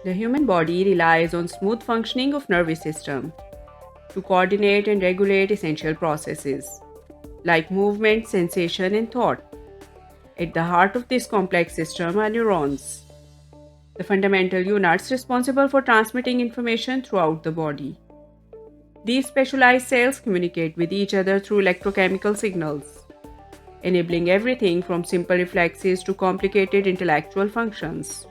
The human body relies on smooth functioning of nervous system to coordinate and regulate essential processes like movement, sensation, and thought. At the heart of this complex system are neurons, the fundamental units responsible for transmitting information throughout the body. These specialized cells communicate with each other through electrochemical signals, enabling everything from simple reflexes to complicated intellectual functions.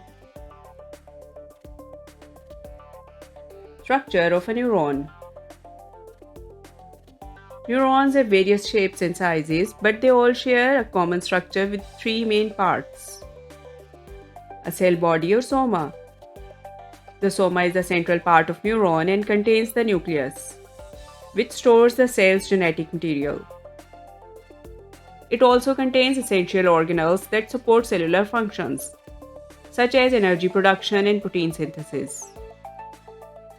Structure of a neuron. Neurons have various shapes and sizes, but they all share a common structure with three main parts. A cell body or soma. The soma is the central part of neuron and contains the nucleus, which stores the cell's genetic material. It also contains essential organelles that support cellular functions, such as energy production and protein synthesis.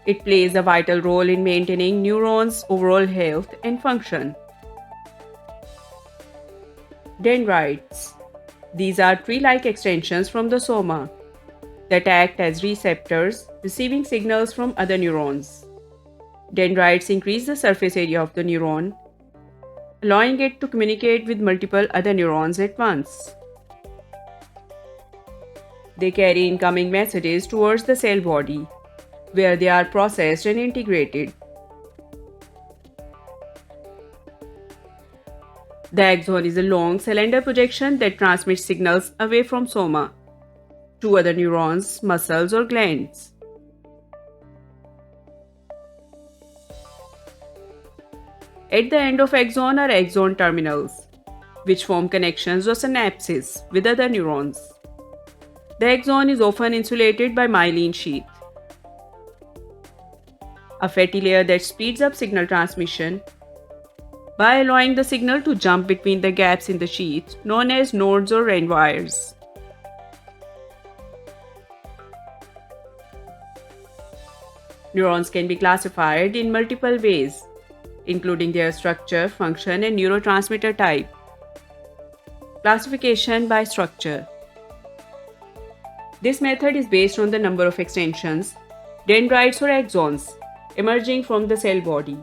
It plays a vital role in maintaining neurons' overall health and function. Dendrites. These are tree-like extensions from the soma that act as receptors, receiving signals from other neurons. Dendrites increase the surface area of the neuron, allowing it to communicate with multiple other neurons at once. They carry incoming messages towards the cell body, where they are processed and integrated. The axon is a long cylinder projection that transmits signals away from soma to other neurons, muscles, or glands. At the end of axon are axon terminals, which form connections or synapses with other neurons. The axon is often insulated by myelin sheath, a fatty layer that speeds up signal transmission by allowing the signal to jump between the gaps in the sheath, known as nodes or endwires. Neurons can be classified in multiple ways, including their structure, function, and neurotransmitter type. Classification by structure. This method is based on the number of extensions, dendrites or axons, emerging from the cell body.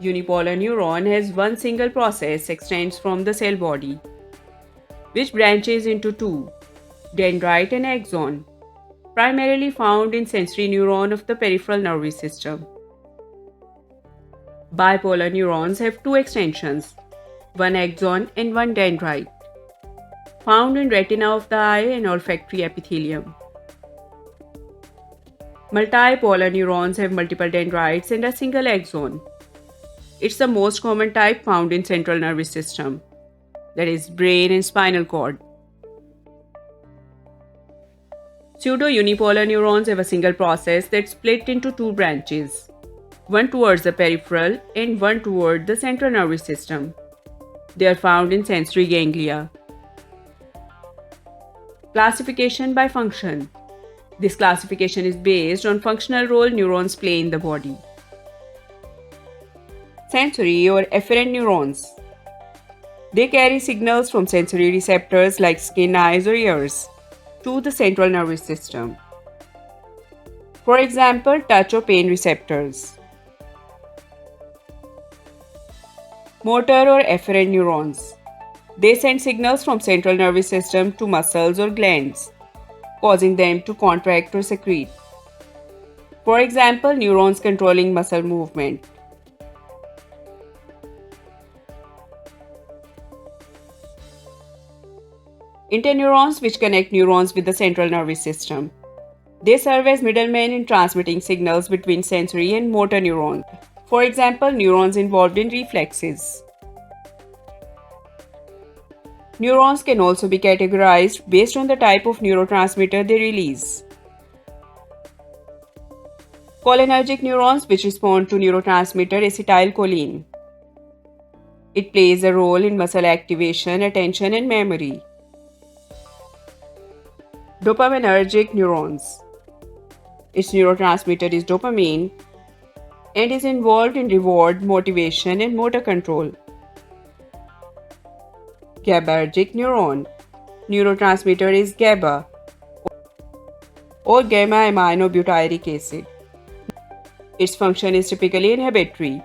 Unipolar neuron has one single process extends from the cell body, which branches into two, dendrite and axon, primarily found in sensory neuron of the peripheral nervous system. Bipolar neurons have two extensions, one axon and one dendrite, found in retina of the eye and olfactory epithelium. Multipolar neurons have multiple dendrites and a single axon. It's the most common type found in central nervous system, that is, brain and spinal cord. Pseudo-unipolar neurons have a single process that's split into two branches, one towards the peripheral and one toward the central nervous system. They are found in sensory ganglia. Classification by function. This classification is based on functional role neurons play in the body. Sensory or efferent neurons. They carry signals from sensory receptors like skin, eyes, or ears to the central nervous system. For example, touch or pain receptors. Motor or efferent neurons. They send signals from central nervous system to muscles or glands, causing them to contract or secrete. For example, neurons controlling muscle movement. Interneurons, which connect neurons with the central nervous system. They serve as middlemen in transmitting signals between sensory and motor neurons. For example, neurons involved in reflexes. Neurons can also be categorized based on the type of neurotransmitter they release. Cholinergic neurons, which respond to neurotransmitter acetylcholine. It plays a role in muscle activation, attention, and memory. Dopaminergic neurons. Its neurotransmitter is dopamine and is involved in reward, motivation, and motor control. GABAergic neuron. Neurotransmitter is GABA. or gamma aminobutyric acid. Its function is typically inhibitory.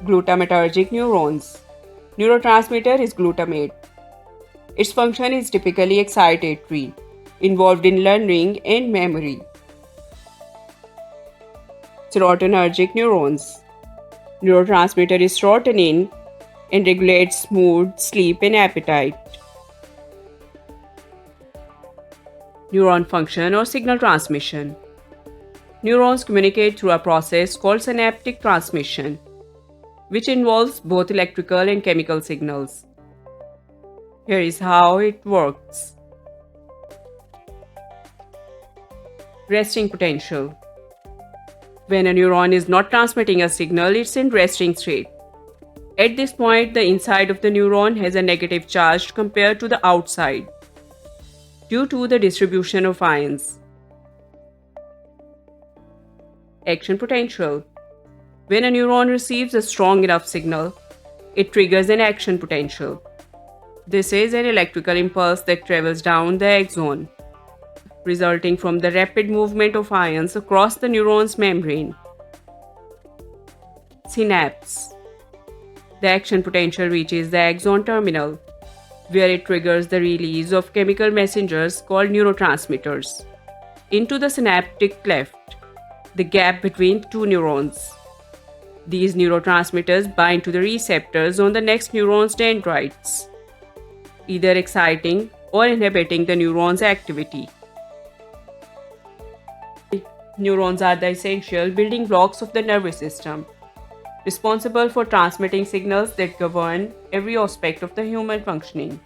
Glutamatergic neurons. Neurotransmitter is glutamate. Its function is typically excitatory, involved in learning and memory. Serotonergic neurons. Neurotransmitter is serotonin and regulates mood, sleep, and appetite. Neuron function or signal transmission. Neurons communicate through a process called synaptic transmission, which involves both electrical and chemical signals. Here is how it works. Resting potential. When a neuron is not transmitting a signal, it's in resting state. At this point, the inside of the neuron has a negative charge compared to the outside due to the distribution of ions. Action potential. When a neuron receives a strong enough signal, it triggers an action potential. This is an electrical impulse that travels down the axon, resulting from the rapid movement of ions across the neuron's membrane. Synapse. The action potential reaches the axon terminal, where it triggers the release of chemical messengers called neurotransmitters into the synaptic cleft, the gap between two neurons. These neurotransmitters bind to the receptors on the next neuron's dendrites, either exciting or inhibiting the neuron's activity. Neurons are the essential building blocks of the nervous system, responsible for transmitting signals that govern every aspect of the human functioning.